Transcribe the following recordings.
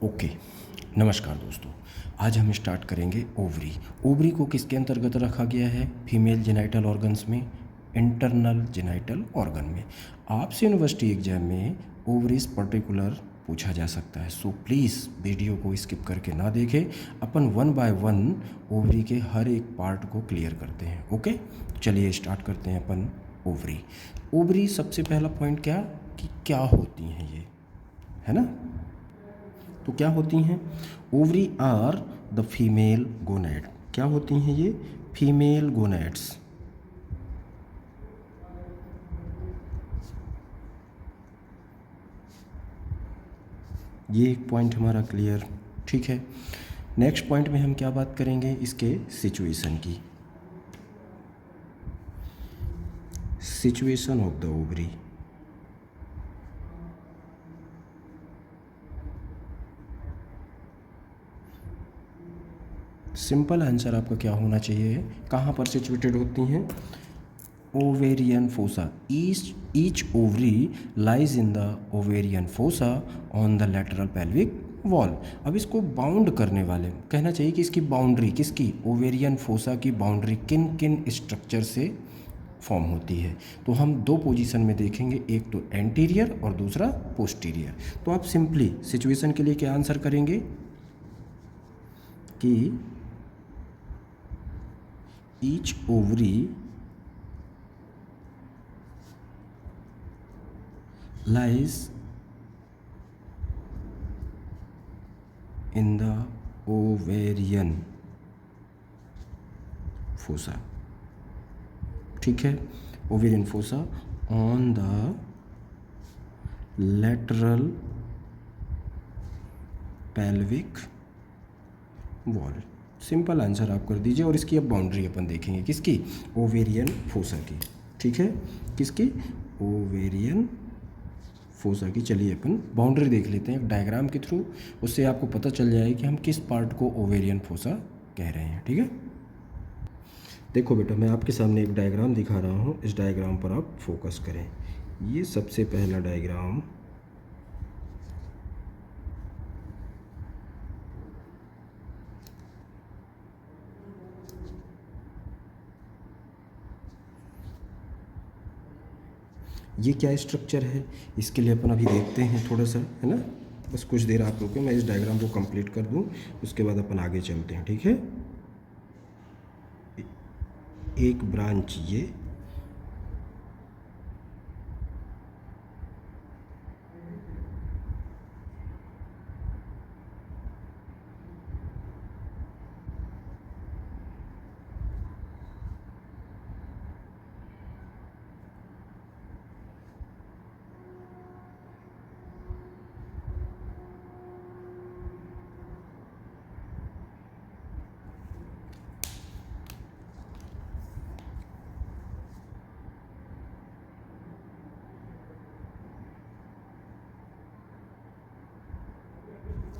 Okay, नमस्कार दोस्तों। आज हम स्टार्ट करेंगे ओवरी। ओवरी को किसके अंतर्गत रखा गया है? फीमेल जेनाइटल ऑर्गन्स में, इंटरनल जेनाइटल ऑर्गन में। आपसे यूनिवर्सिटी एग्जाम में ओवरीज पर्टिकुलर पूछा जा सकता है, सो प्लीज़ वीडियो को स्किप करके ना देखें। अपन वन बाय वन ओवरी के हर एक पार्ट को क्लियर करते हैं। ओके, चलिए स्टार्ट करते हैं अपन ओवरी। ओवरी सबसे पहला पॉइंट क्या होती हैं ये, है ना? तो क्या होती हैं? Ovary are the female gonad. क्या होती हैं ये? Female gonads. ये एक पॉइंट हमारा क्लियर, ठीक है। नेक्स्ट पॉइंट में हम क्या बात करेंगे? इसके सिचुएशन की। Situation of the ovary. Simple answer आपका क्या होना चाहिए? कहाँ पर सिचुएटेड होती हैं? Ovarian fossa. Each ovary lies in the ovarian fossa on the lateral pelvic wall. अब इसको बाउंड करने वाले कहना चाहिए कि इसकी बाउंड्री किसकी? ओवेरियन फोसा की बाउंड्री किन किन स्ट्रक्चर से फॉर्म होती है? तो हम दो पोजीशन में देखेंगे, एक तो एंटीरियर और दूसरा पोस्टीरियर। तो आप सिंपली सिचुएशन के लिए क्या आंसर करेंगे कि each ovary lies in the ovarian fossa। ठीक है, ovarian fossa on the lateral pelvic wall। Simple answer आप कर दीजिए। और इसकी अब बाउंड्री अपन देखेंगे, किसकी? ओवेरियन फोसा की। ठीक है, किसकी? ओवेरियन फोसा की। चलिए अपन बाउंड्री देख लेते हैं एक डायग्राम के थ्रू, उससे आपको पता चल जाए कि हम किस पार्ट को ओवेरियन फोसा कह रहे हैं। ठीक है, देखो बेटा, मैं आपके सामने एक डायग्राम दिखा रहा हूँ, इस डायग्राम पर आप फोकस करें। ये सबसे पहला डायग्राम ये क्या स्ट्रक्चर है, इसके लिए अपन अभी देखते हैं थोड़ा सा, है ना? बस कुछ देर आप रुके, मैं इस डायग्राम को कंप्लीट कर दूं, उसके बाद अपन आगे चलते हैं। ठीक है, एक ब्रांच ये,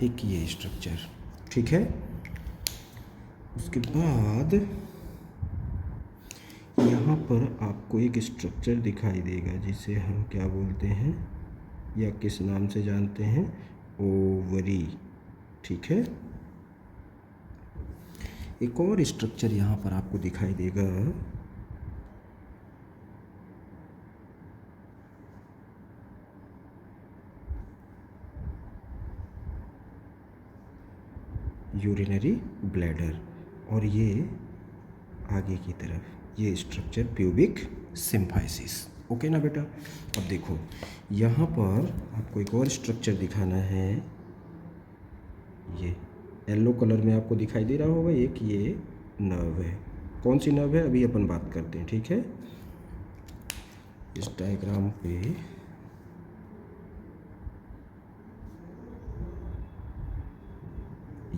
एक ये स्ट्रक्चर। ठीक है, उसके बाद यहाँ पर आपको एक स्ट्रक्चर दिखाई देगा जिसे हम क्या बोलते हैं या किस नाम से जानते हैं? ओवरी। ठीक है, एक और स्ट्रक्चर यहाँ पर आपको दिखाई देगा, यूरिनरी ब्लैडर। और ये आगे की तरफ ये स्ट्रक्चर प्यूबिक सिम्फाइसिस। ओके ना बेटा? अब देखो, यहाँ पर आपको एक और स्ट्रक्चर दिखाना है। ये येलो कलर में आपको दिखाई दे रहा होगा, एक ये नर्व है। कौन सी नर्व है अभी अपन बात करते हैं। ठीक है, इस डायग्राम पे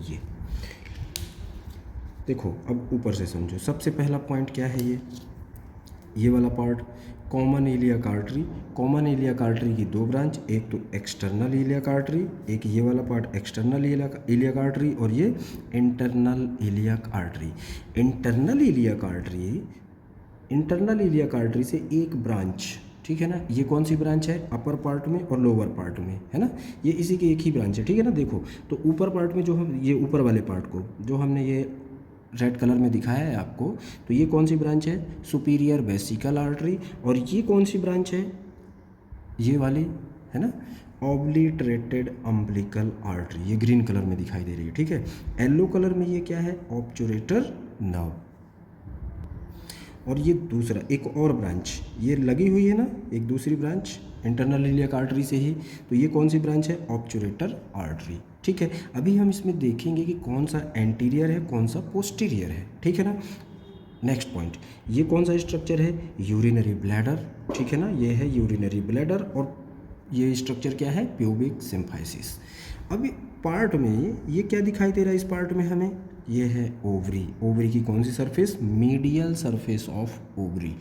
ये देखो, अब ऊपर से समझो। सबसे पहला पॉइंट क्या है? ये वाला part common iliac artery. Common iliac artery की दो ब्रांच, एक तो एक्सटर्नल इलियक आर्टरी, एक ये वाला पार्ट एक्सटर्नल इलियक आर्टरी, और ये internal iliac artery. Internal iliac artery से एक ब्रांच ठीक है ना। ये कौन सी ब्रांच है, अपर पार्ट में और लोअर पार्ट में, है ना। ये इसी की एक ही ब्रांच है, ठीक है ना। देखो तो ऊपर पार्ट में जो हम ये ऊपर वाले पार्ट को जो हमने ये रेड कलर में दिखाया है आपको, तो ये कौन सी ब्रांच है, सुपीरियर वेसिकल आर्टरी। और ये कौन सी ब्रांच है, ये वाली, है ना, ऑब्लिटरेटेड अम्बिलिकल आर्टरी, ये ग्रीन कलर में दिखाई दे रही है, ठीक है। येलो कलर में ये क्या है, ऑब्चुरेटर नर्व। और ये दूसरा एक और ब्रांच ये लगी हुई है ना, एक दूसरी ब्रांच इंटरनल इलियक आर्टरी से ही, तो ये कौन सी ब्रांच है, ऑब्चुरेटर आर्टरी, ठीक है। अभी हम इसमें देखेंगे कि कौन सा एंटीरियर है, कौन सा पोस्टीरियर है, ठीक है ना। नेक्स्ट पॉइंट, ये कौन सा स्ट्रक्चर है, यूरिनरी ब्लैडर, ठीक है ना, ये है यूरिनरी ब्लैडर। और ये स्ट्रक्चर क्या है, प्यूबिक सिम्फाइसिस। अभी पार्ट में ये क्या दिखाई दे रहा है, इस पार्ट में हमें ये है ओवरी। ओवरी की कौन सी surface, medial surface of ovary,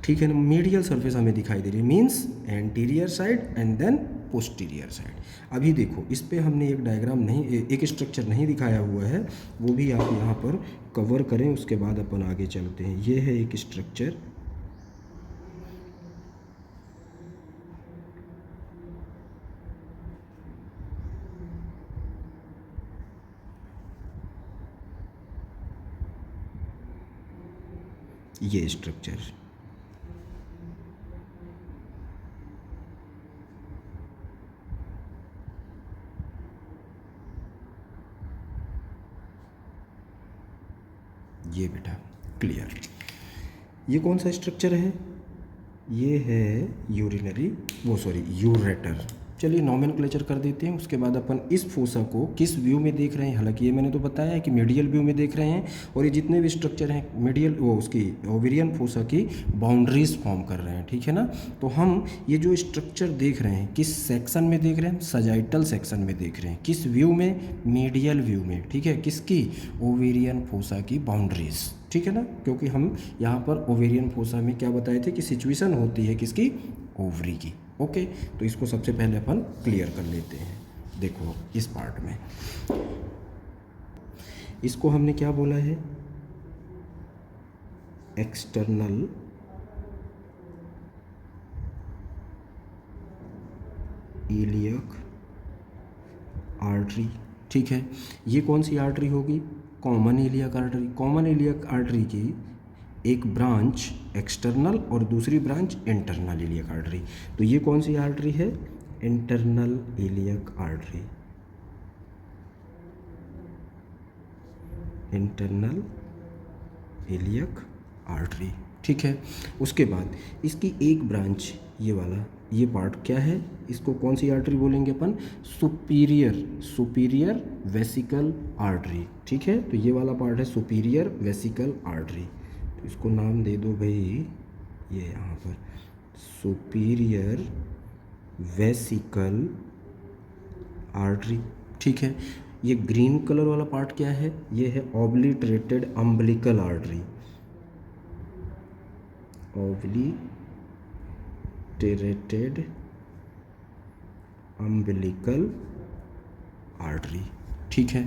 ठीक है ना। मीडियल सरफेस हमें दिखाई दे रही है, means anterior side and then posterior side. अभी देखो इस पे हमने एक डायग्राम नहीं, एक स्ट्रक्चर नहीं दिखाया हुआ है, वो भी आप यहाँ पर कवर करें, उसके बाद अपन आगे चलते हैं। ये है एक स्ट्रक्चर, ये स्ट्रक्चर, ये बेटा क्लियर। ये कौन सा स्ट्रक्चर है, ये है यूरिनरी यूरेटर। चलिए नॉमेनक्लेचर कर देते हैं, उसके बाद अपन इस फोसा को किस व्यू में देख रहे हैं। हालांकि ये मैंने तो बताया है कि मीडियल व्यू में देख रहे हैं, और ये जितने भी स्ट्रक्चर हैं मीडियल वो उसकी ओवेरियन फोसा की बाउंड्रीज फॉर्म कर रहे हैं, ठीक है ना। तो हम ये जो स्ट्रक्चर देख रहे हैं किस सेक्शन में देख रहे हैं, सजाइटल सेक्शन में देख रहे हैं, किस व्यू में, मीडियल व्यू में, ठीक है। किसकी, ओवेरियन फोसा की बाउंड्रीज, ठीक है ना। क्योंकि हम यहाँ पर ओवेरियन फोसा में क्या बताए थे कि सिचुएशन होती है किसकी, ओवरी की। ओके, तो इसको सबसे पहले अपन क्लियर कर लेते हैं। देखो इस पार्ट में इसको हमने क्या बोला है, एक्सटर्नल इलियक आर्टरी, ठीक है। ये कौन सी आर्टरी होगी, common iliac artery. Common iliac artery की एक ब्रांच एक्सटर्नल और दूसरी ब्रांच इंटरनल इलियक आर्टरी। तो ये कौन सी आर्टरी है, internal iliac artery, internal iliac artery, ठीक है। उसके बाद इसकी एक ब्रांच ये वाला, ये पार्ट क्या है, इसको कौन सी आर्टरी बोलेंगे अपन, सुपीरियर वेसिकल आर्टरी, ठीक है। तो ये वाला पार्ट है सुपीरियर वेसिकल आर्टरी, तो इसको नाम दे दो भाई, ये यहाँ पर सुपीरियर वेसिकल आर्टरी, ठीक है। ये ग्रीन कलर वाला पार्ट क्या है, ये है obliterated umbilical artery, obliterated umbilical artery, ठीक है।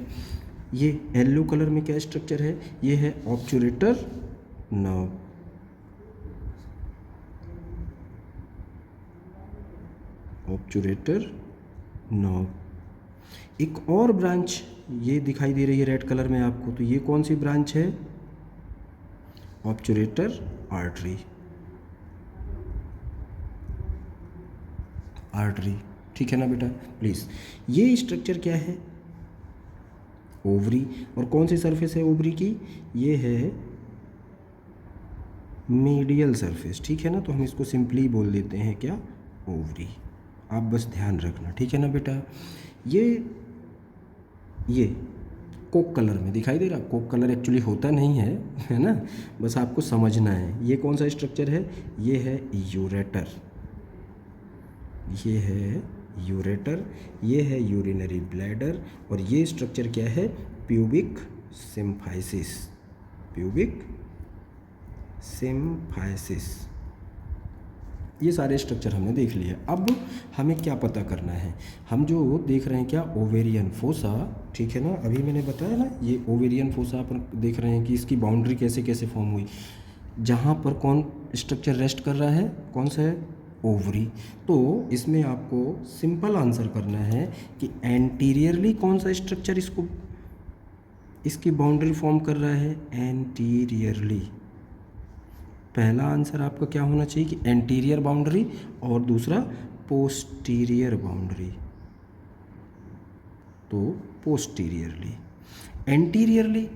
ये येलो कलर में क्या स्ट्रक्चर है, ये है ऑब्चुरेटर नर्व, ऑब्चुरेटर नर्व। एक और ब्रांच ये दिखाई दे रही है रेड कलर में आपको, तो ये कौन सी ब्रांच है, ऑब्चुरेटर आर्टरी, ठीक है ना बेटा। प्लीज़ ये स्ट्रक्चर क्या है, ओवरी। और कौन सी सरफेस है ओवरी की, ये है मीडियल सरफेस, ठीक है ना। तो हम इसको सिंपली बोल देते हैं क्या, ओवरी। आप बस ध्यान रखना, ठीक है ना बेटा। ये कोक कलर में दिखाई दे रहा, कोक कलर एक्चुअली होता नहीं है, है ना, बस आपको समझना है। ये कौन सा स्ट्रक्चर है, ये है यूरेटर, ये है यूरेटर, ये है यूरिनरी ब्लैडर, और ये स्ट्रक्चर क्या है, प्यूबिक सिम्फाइसिस, प्यूबिक सिम्फाइसिस। ये सारे स्ट्रक्चर हमने देख लिए। अब हमें क्या पता करना है, हम जो देख रहे हैं क्या, ओवेरियन फोसा, ठीक है ना। अभी मैंने बताया ना, ये ओवेरियन फोसा अपन देख रहे हैं कि इसकी बाउंड्री कैसे कैसे फॉर्म हुई, जहाँ पर कौन स्ट्रक्चर रेस्ट कर रहा है, कौन सा है, ओवरी। तो इसमें आपको सिंपल आंसर करना है कि एंटीरियरली कौन सा स्ट्रक्चर इसकी बाउंड्री फॉर्म कर रहा है, एंटीरियरली। पहला आंसर आपका क्या होना चाहिए कि एंटीरियर बाउंड्री, और दूसरा पोस्टीरियर बाउंड्री। तो पोस्टीरियरली, एंटीरियरली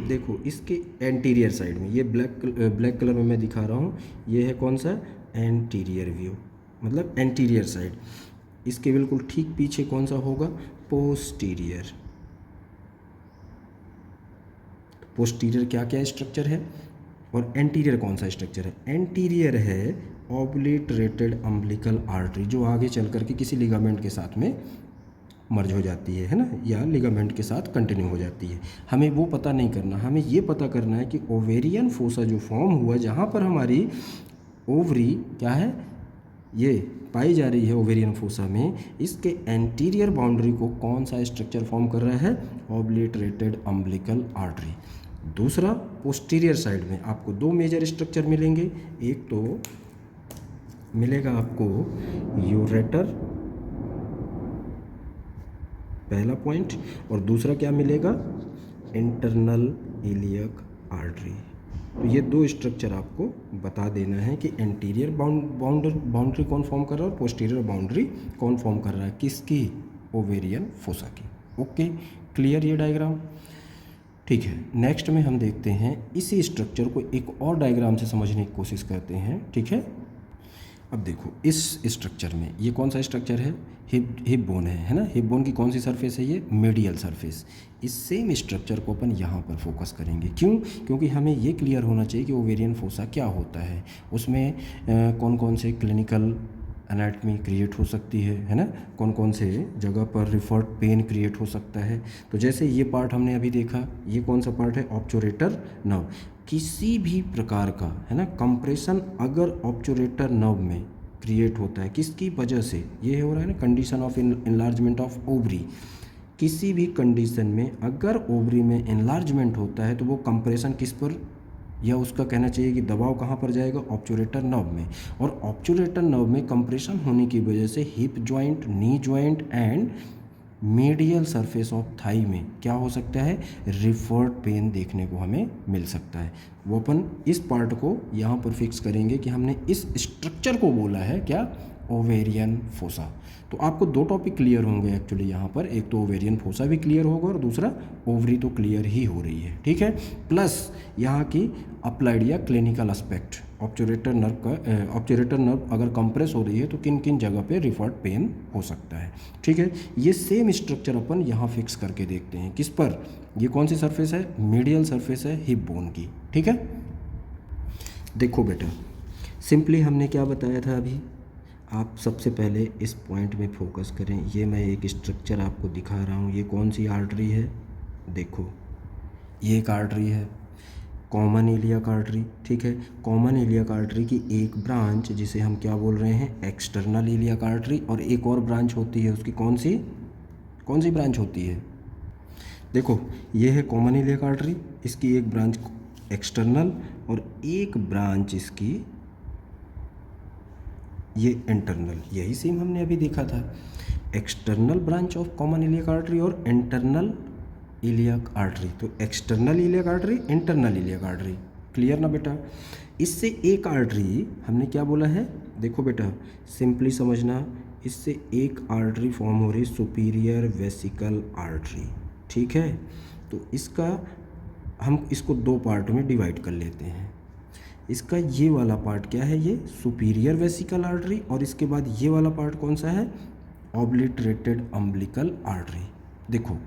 देखो इसके एंटीरियर साइड में, ये ब्लैक कलर में मैं दिखा रहा हूँ, ये है कौन सा, एंटीरियर व्यू, मतलब एंटीरियर साइड। इसके बिल्कुल ठीक पीछे कौन सा होगा, पोस्टीरियर। पोस्टीरियर क्या क्या स्ट्रक्चर है और एंटीरियर कौन सा स्ट्रक्चर है, एंटीरियर है ऑब्लिटरेटेड अम्बिलिकल आर्टरी, जो आगे चल करके किसी लिगामेंट के साथ में मर्ज हो जाती है ना, या लिगामेंट के साथ कंटिन्यू हो जाती है। हमें वो पता नहीं करना, हमें ये पता करना है कि ओवेरियन फोसा जो फॉर्म हुआ, जहाँ पर हमारी ओवरी क्या है, ये पाई जा रही है ओवेरियन फोसा में, इसके एंटीरियर बाउंड्री को कौन सा स्ट्रक्चर फॉर्म कर रहा है, ऑब्लिटरेटेड अम्बिलिकल आर्टरी। दूसरा, पोस्टीरियर साइड में आपको दो मेजर स्ट्रक्चर मिलेंगे, एक तो मिलेगा आपको यूरेटर, पहला पॉइंट, और दूसरा क्या मिलेगा, इंटरनल इलियक आर्टरी। तो ये दो स्ट्रक्चर आपको बता देना है कि एंटीरियर बाउंड्री कौन फॉर्म कर रहा है और पोस्टीरियर बाउंड्री कौन फॉर्म कर रहा है, किसकी, ओवेरियन फोसा की। ओके, क्लियर ये डायग्राम। ठीक है, नेक्स्ट में हम देखते हैं इसी स्ट्रक्चर को एक और डायग्राम से समझने की कोशिश करते हैं। ठीक है, अब देखो इस स्ट्रक्चर में ये कौन सा स्ट्रक्चर है, हिप बोन है ना। हिप बोन की कौन सी सरफेस है, ये मीडियल सरफेस। इस सेम स्ट्रक्चर को अपन यहाँ पर फोकस करेंगे, क्यों, क्योंकि हमें ये क्लियर होना चाहिए कि ओवेरियन फोसा क्या होता है, उसमें कौन कौन से क्लिनिकल एनाटमी क्रिएट हो सकती है ना, कौन कौन से जगह पर रिफर्ड पेन क्रिएट हो सकता है। तो जैसे ये पार्ट हमने अभी देखा, ये कौन सा पार्ट है, ऑब्चुरेटर नर्व। किसी भी प्रकार का है ना कंप्रेशन अगर ऑब्चुरेटर नर्व में क्रिएट होता है, किसकी वजह से ये हो रहा है ना, condition of enlargement of ovary. किसी भी कंडीशन में अगर ओवरी में इनलार्जमेंट होता है तो वो कंप्रेशन किस पर, या उसका कहना चाहिए कि दबाव कहाँ पर जाएगा, ऑब्चुरेटर नर्व में। और ऑब्चुरेटर नर्व में कंप्रेशन होने की वजह से hip joint, knee joint and medial surface of Thai में क्या हो सकता है, रिफर्ड पेन देखने को हमें मिल सकता है। वो अपन इस पार्ट को यहाँ पर फिक्स करेंगे कि हमने इस स्ट्रक्चर को बोला है क्या, ओवेरियन फोसा। तो आपको दो टॉपिक क्लियर होंगे एक्चुअली यहाँ पर, एक तो ओवेरियन फोसा भी क्लियर होगा और दूसरा ओवरी तो क्लियर ही हो रही है। ठीक है, प्लस यहाँ की अप्लाइड या क्लिनिकल एस्पेक्ट, ऑब्चुरेटर नर्व अगर कंप्रेस हो रही है तो किन किन जगह पे रिफर्ड पेन हो सकता है। ठीक है, ये सेम स्ट्रक्चर अपन यहाँ फिक्स करके देखते हैं, किस पर, ये कौन सी सरफेस है, मीडियल सरफेस है हिप बोन की। ठीक है, देखो बेटा, सिंपली हमने क्या बताया था अभी, आप सबसे पहले इस पॉइंट में फोकस करें। ये मैं एक स्ट्रक्चर आपको दिखा रहा हूँ, ये कौन सी आर्टरी है, देखो ये एक आर्टरी है, कॉमन इलियक आर्टरी। ठीक है, कॉमन इलियक आर्टरी की एक ब्रांच जिसे हम क्या बोल रहे हैं, एक्सटर्नल इलियक आर्टरी, और एक और ब्रांच होती है उसकी, कौन सी ब्रांच होती है, देखो ये है कॉमन इलियक आर्टरी, इसकी एक ब्रांच एक्सटर्नल और एक ब्रांच इसकी ये इंटरनल। यही सेम हमने अभी देखा था, external branch of common iliac artery और इंटरनल इलियक आर्टरी। तो external iliac artery, internal iliac artery, clear ना बेटा। इससे एक आर्टरी हमने क्या बोला है, देखो बेटा सिंपली समझना, इससे एक आर्टरी फॉर्म हो रही सुपीरियर वेसिकल आर्टरी। ठीक है, तो इसका हम इसको दो पार्ट में डिवाइड कर लेते हैं। इसका ये वाला पार्ट क्या है, ये सुपीरियर वेसिकल आर्टरी, और इसके बाद ये वाला पार्ट कौन सा है, ऑब्लिटरेटेड अम्बिलिकल आर्टरी। देखो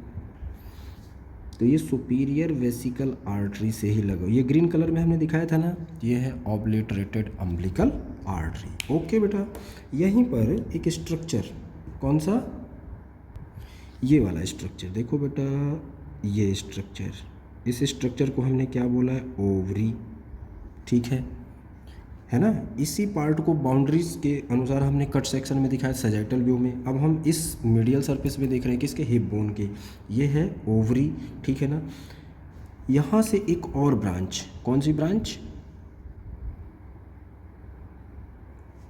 तो ये सुपीरियर वेसिकल आर्टरी से ही लगा, ये ग्रीन कलर में हमने दिखाया था ना, ये है ऑब्लिटरेटेड अम्बिलिकल आर्टरी। ओके बेटा, यहीं पर एक स्ट्रक्चर, कौन सा, ये वाला स्ट्रक्चर, देखो बेटा ये स्ट्रक्चर, इस स्ट्रक्चर को हमने क्या बोला है, ओवरी। ठीक है ना। इसी पार्ट को बाउंड्रीज के अनुसार हमने कट सेक्शन में दिखाया सैजिटल व्यू में। अब हम इस मीडियल सरफेस में देख रहे हैं किसके, हिप बोन के, ये है ओवरी। ठीक है ना, यहाँ से एक और ब्रांच, कौन सी ब्रांच,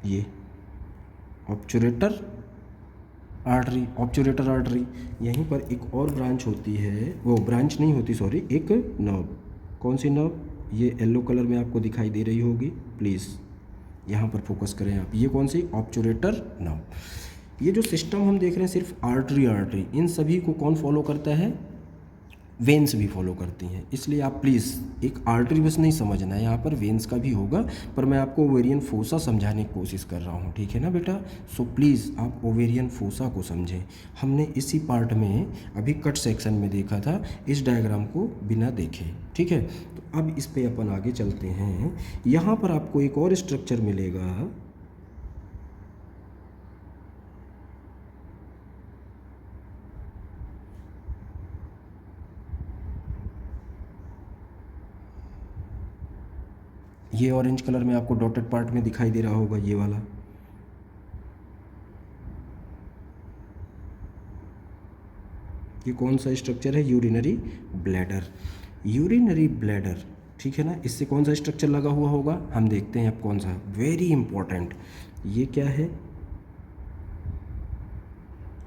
ये ऑब्चुरेटर आर्टरी, ऑब्चुरेटर आर्टरी। यहीं पर एक और ब्रांच होती है, वो ब्रांच नहीं होती सॉरी, एक नर्व। कौन सी नर्व? ये येलो कलर में आपको दिखाई दे रही होगी, प्लीज़ यहाँ पर फोकस करें आप। ये कौन सी? ऑब्चुरेटर नर्व। ये जो सिस्टम हम देख रहे हैं सिर्फ आर्टरी आर्टरी, इन सभी को कौन फॉलो करता है? वेन्स भी फॉलो करती हैं। इसलिए आप प्लीज़ एक आर्टरी बस नहीं समझना है, यहाँ पर वेन्स का भी होगा, पर मैं आपको ओवेरियन फोसा समझाने की कोशिश कर रहा हूँ, ठीक है ना बेटा? सो प्लीज़ आप ओवेरियन फोसा को समझें। हमने इसी पार्ट में अभी कट सेक्शन में देखा था, इस डायग्राम को बिना देखे, ठीक है? तो अब इस पे अपन आगे चलते हैं। यहाँ पर आपको एक और स्ट्रक्चर मिलेगा, ये ऑरेंज कलर में आपको डॉटेड पार्ट में दिखाई दे रहा होगा, ये वाला। ये कौन सा स्ट्रक्चर है? Urinary bladder. यूरिनरी ब्लैडर, ठीक है ना? इससे कौन सा स्ट्रक्चर लगा हुआ होगा, हम देखते हैं अब कौन सा। वेरी इंपॉर्टेंट, ये क्या है?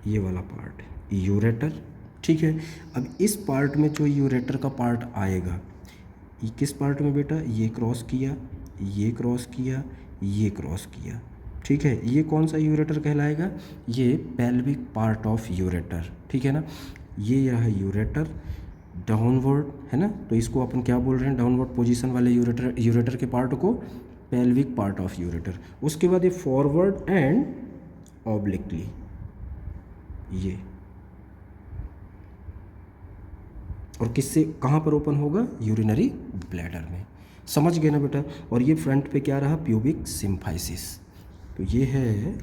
ये वाला पार्ट यूरेटर, ठीक है? अब इस पार्ट में जो यूरेटर का पार्ट आएगा, ये किस पार्ट में बेटा? ये क्रॉस किया, ये क्रॉस किया, ये क्रॉस किया, ठीक है? ये कौन सा यूरेटर कहलाएगा? ये पेल्विक पार्ट ऑफ यूरेटर, ठीक है ना? ये रहा यूरेटर, डाउनवर्ड है ना, तो इसको अपन क्या बोल रहे हैं? डाउनवर्ड पोजीशन वाले यूरेटर के पार्ट को पेल्विक पार्ट ऑफ यूरेटर। उसके बाद ये फॉरवर्ड एंड ऑब्लिकली, ये और किससे कहाँ पर ओपन होगा? यूरिनरी ब्लैडर में। समझ गए ना बेटा? और ये फ्रंट पे क्या रहा? Pubic symphysis. तो ये है,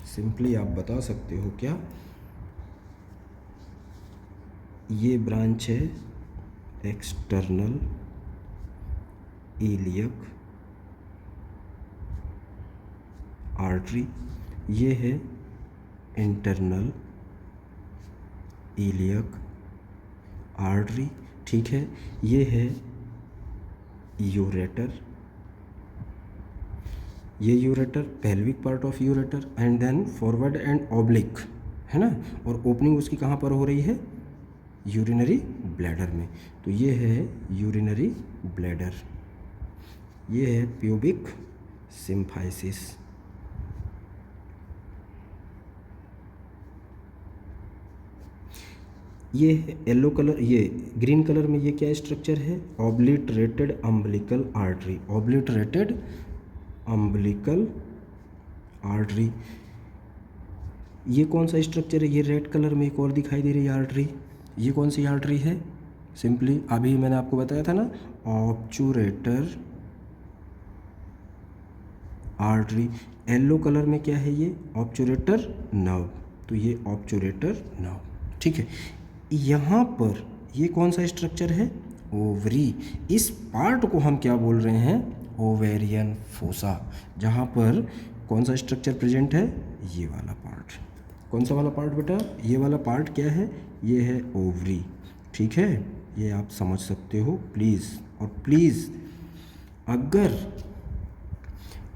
सिंपली आप बता सकते हो क्या, ये ब्रांच है एक्सटर्नल इलियक आर्टरी, ये है इंटरनल इलियक आर्टरी, ठीक है? ये है यूरेटर, ये ureter pelvic part of ureter, and then forward and oblique, है ना? और ओपनिंग उसकी कहाँ पर हो रही है? यूरिनरी ब्लैडर में। तो ये है यूरिनरी ब्लैडर, ये है प्यूबिक सिम्फाइसिस। ये येलो कलर, ये ग्रीन कलर में ये क्या स्ट्रक्चर है? Obliterated umbilical artery, obliterated umbilical artery. ये कौन सा स्ट्रक्चर है? ये रेड कलर में एक और दिखाई दे रही है आर्टरी, ये कौन सी आर्टरी है? सिंपली अभी मैंने आपको बताया था ना, ऑब्चुरेटर आर्टरी। येलो कलर में क्या है? ये ऑब्चुरेटर नर्व, तो ये ऑब्चुरेटर नर्व, ठीक है? यहाँ पर ये कौन सा स्ट्रक्चर है? ओवरी। इस पार्ट को हम क्या बोल रहे हैं? Ovarian fossa. जहाँ पर कौन सा स्ट्रक्चर प्रेजेंट है? ये वाला पार्ट। कौन सा वाला पार्ट बेटा? ये वाला पार्ट क्या है? ये है ओवरी, ठीक है? ये आप समझ सकते हो प्लीज़। और प्लीज़ अगर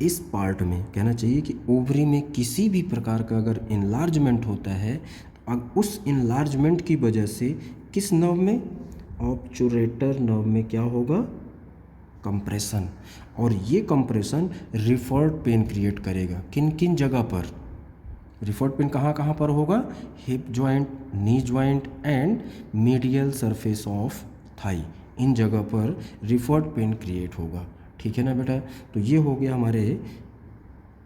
इस पार्ट में कहना चाहिए कि ओवरी में किसी भी प्रकार का अगर इनलार्जमेंट होता है, अब उस इनलार्जमेंट की वजह से किस नर्व में? ऑब्चुरेटर नर्व में क्या होगा? कंप्रेशन। और ये कंप्रेशन रिफर्ड पेन क्रिएट करेगा। किन किन जगह पर? रिफर्ड पेन कहाँ कहाँ पर होगा? Hip joint, knee joint and medial surface of thigh, इन जगह पर रिफर्ड पेन क्रिएट होगा, ठीक है ना बेटा? तो ये हो गया हमारे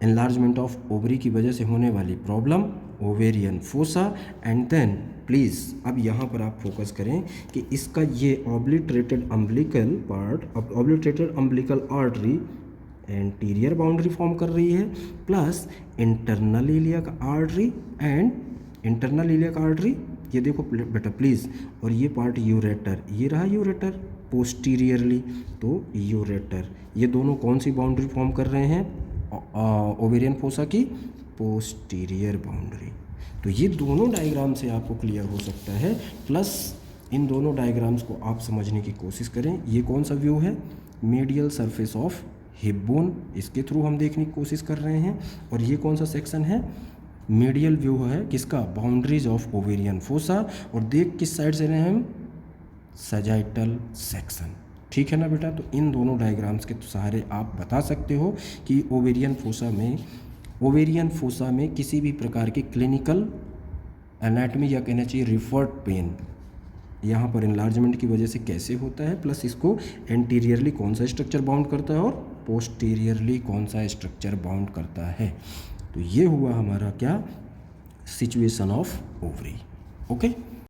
एनलार्जमेंट ऑफ ओवरी की वजह से होने वाली problem, ovarian fossa. And then please अब यहाँ पर आप फोकस करें कि इसका ये obliterated umbilical part, obliterated umbilical artery anterior boundary form कर रही है, plus internal iliac artery and internal iliac artery, ये देखो बेटा प्लीज़। और ये पार्ट यूरेटर, ये रहा यूरेटर पोस्टीरियरली, तो यूरेटर, ये दोनों कौन सी बाउंड्री फॉर्म कर रहे हैं? ओवेरियन फोसा की पोस्टीरियर बाउंड्री। तो ये दोनों डायग्राम से आपको क्लियर हो सकता है, प्लस इन दोनों डायग्राम्स को आप समझने की कोशिश करें। ये कौन सा व्यू है? Medial surface of hip bone, इसके थ्रू हम देखने की कोशिश कर रहे हैं। और ये कौन सा सेक्शन है, मीडियल व्यू है किसका, बाउंड्रीज ऑफ ओवेरियन फोसा। और देख किस साइड से रहे हैं हम, सजाइटल सेक्शन, ठीक है ना बेटा। तो इन दोनों डायग्राम्स के सहारे आप बता सकते हो कि ओवेरियन फोसा में किसी भी प्रकार की क्लिनिकल एनाटमी या कहना चाहिए रिफर्ड पेन यहाँ पर इन्लार्जमेंट की वजह से कैसे होता है, प्लस इसको एंटीरियरली कौन सा स्ट्रक्चर बाउंड करता है और पोस्टीरियरली कौन सा स्ट्रक्चर बाउंड करता है। तो ये हुआ हमारा क्या, सिचुएशन ऑफ ओवरी। ओके।